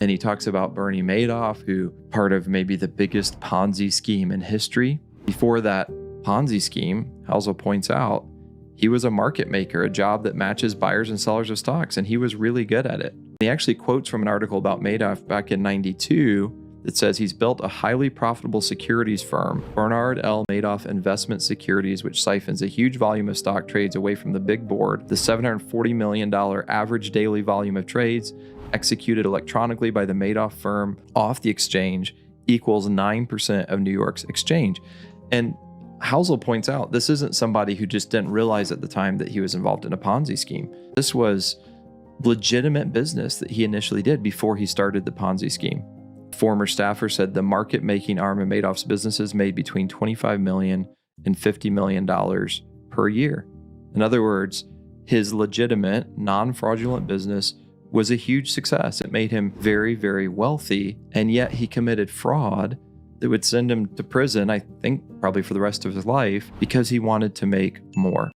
And he talks about Bernie Madoff, who part of maybe the biggest Ponzi scheme in history. Before that Ponzi scheme, Housel points out, he was a market maker, a job that matches buyers and sellers of stocks, and he was really good at it. He actually quotes from an article about Madoff back in '92 that says he's built a highly profitable securities firm, Bernard L. Madoff Investment Securities, which siphons a huge volume of stock trades away from the big board. The $740 million average daily volume of trades executed electronically by the Madoff firm off the exchange equals 9% of New York's exchange. And Housel points out this isn't somebody who just didn't realize at the time that he was involved in a Ponzi scheme. This was legitimate business that he initially did before he started the Ponzi scheme. Former staffer said the market-making arm of Madoff's businesses made between $25 million and $50 million per year. In other words, his legitimate, non-fraudulent business was a huge success. It made him very, very wealthy, and yet he committed fraud that would send him to prison, I think probably for the rest of his life, because he wanted to make more.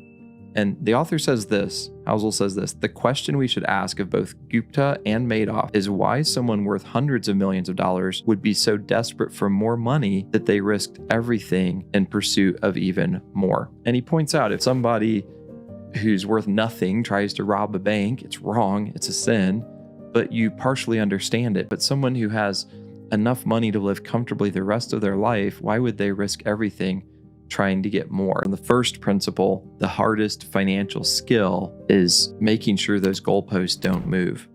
And the author says this, Housel says this, the question we should ask of both Gupta and Madoff is why someone worth hundreds of millions of dollars would be so desperate for more money that they risked everything in pursuit of even more. And he points out if somebody who's worth nothing tries to rob a bank, it's wrong, it's a sin, but you partially understand it. But someone who has enough money to live comfortably the rest of their life, why would they risk everything trying to get more? And the first principle, the hardest financial skill, is making sure those goalposts don't move.